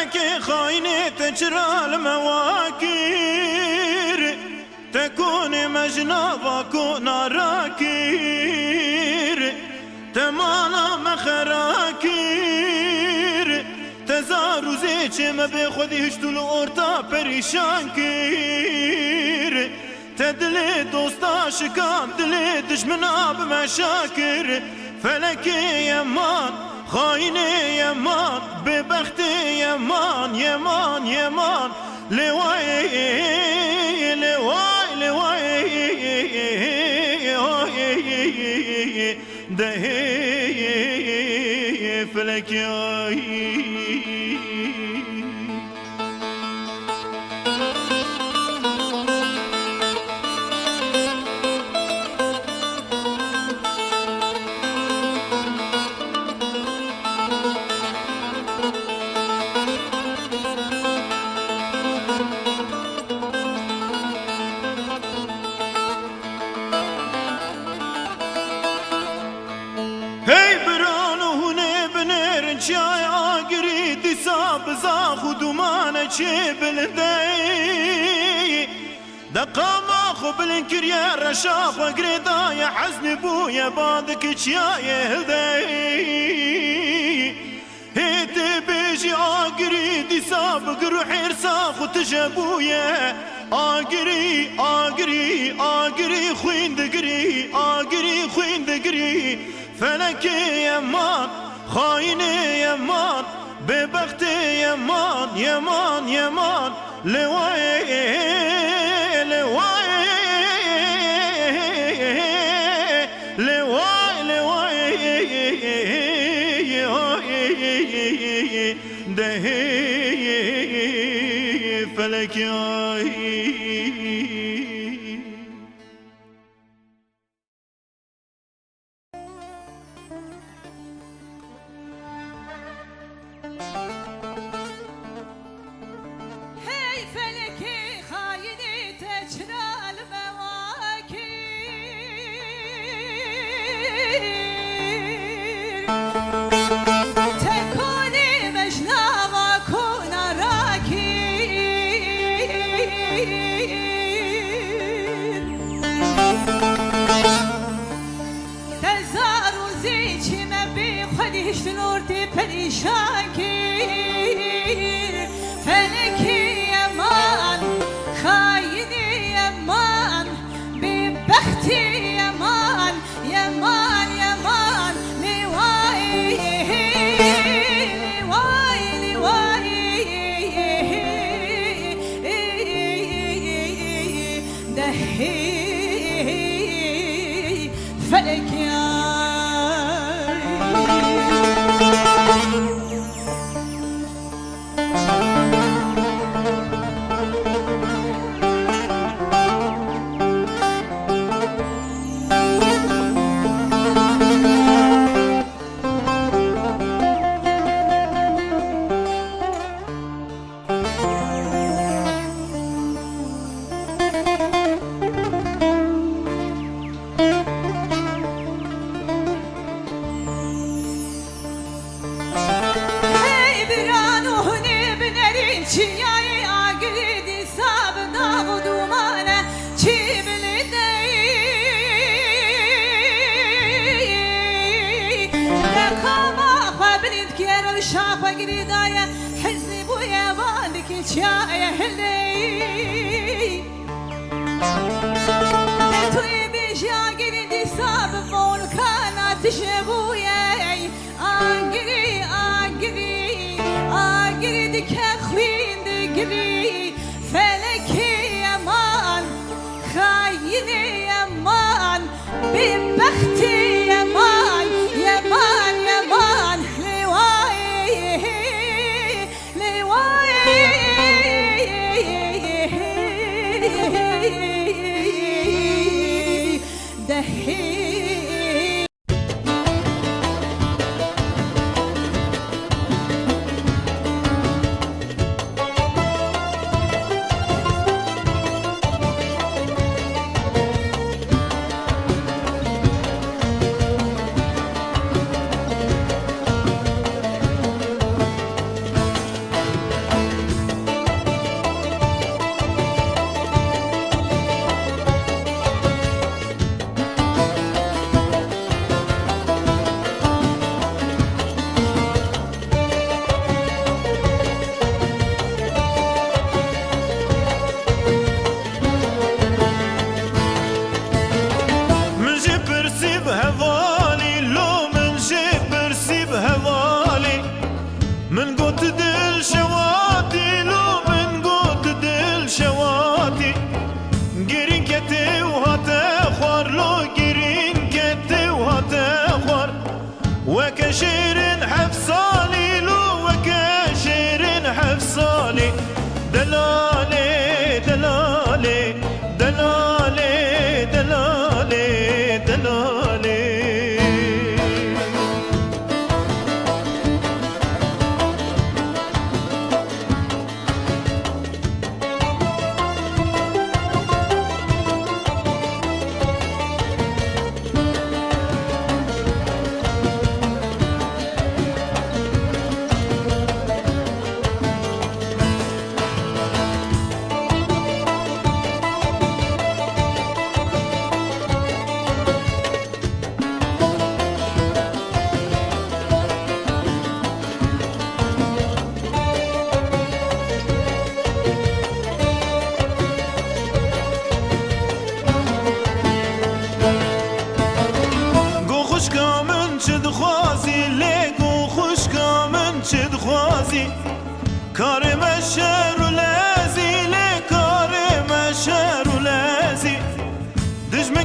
فلك خاينة تجرى المواكير تكون مجنبك ناراكير تمانا مخراكير تزارو زيچ ما بخودي هشتو الأورتا پریشان كير تدلي دوستا شكام دلي دشمنا بمشاكر فلك يمان خايني يمان ببختي يمان يمان يمان لواي لواي لواي دهي فلك ياي شاي آقري دساب زاخو دومانة شبل داي دقاما خبل كريا رشاخ وقري دايا حزن بويا بعدك شاي هداي هيت بيجي آقري دساب قرو حرساخو تجابويا آقري آقري آقري خوين دقري آقري خوين دقري فلك يمان خايني يمان ببختي يمان يمان يمان لواي لواي لواي لواي دهي فلك ياي پریشان کیر فلکی یمان خاینی یمان ببختی یمان یمان یمان لیوای لیوای لیوای دهی فلکی شافا قريدايا حزني بويا بالك يا هلي توي بيجي قريدي صاب مولكانا تشبويا اقري اقري اقري كخوين دقري فلك يمان خايني يمان ببختي يمان يمان يمان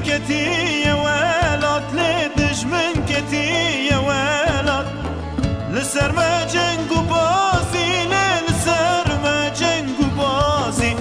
كتي يا ولد لدج من كتي يا ولد لسر ما جنگو بازي لسر ما جنگو بازي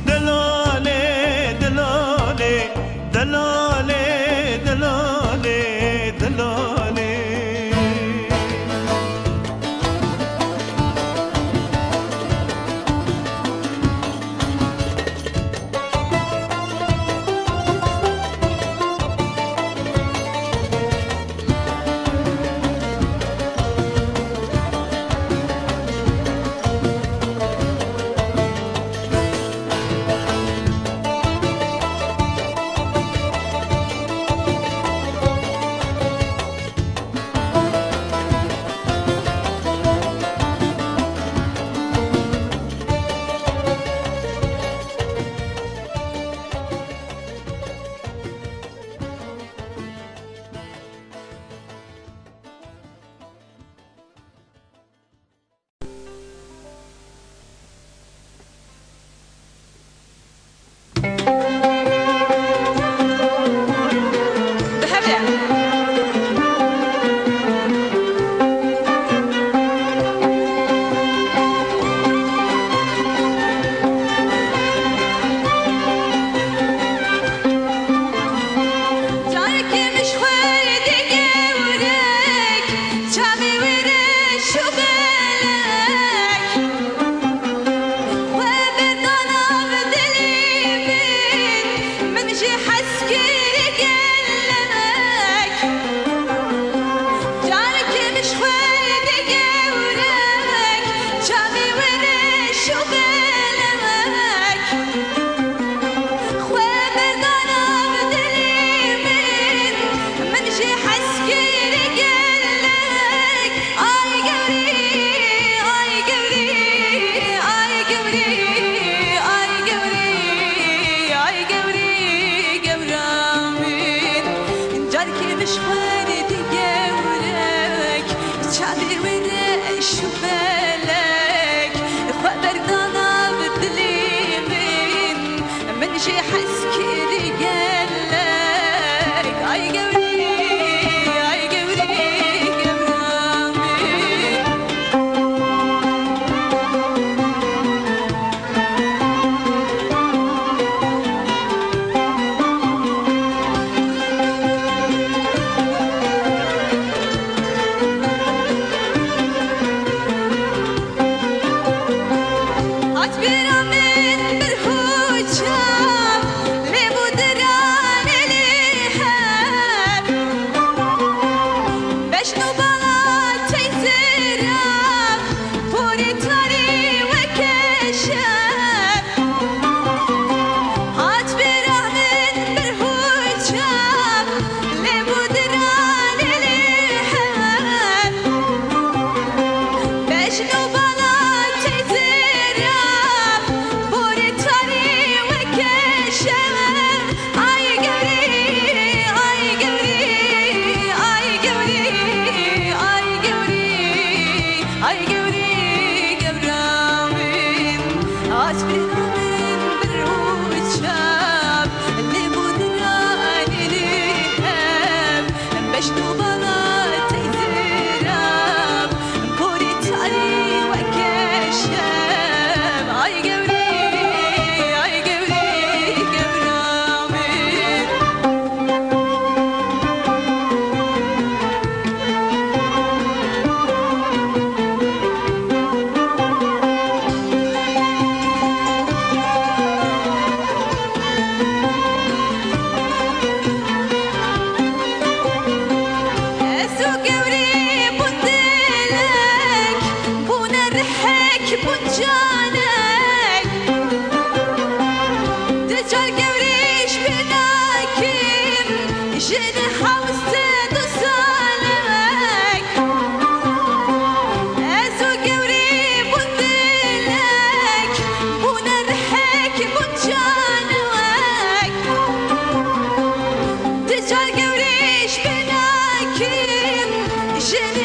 دلالي دلالي دلالي دلالي دلالي Gene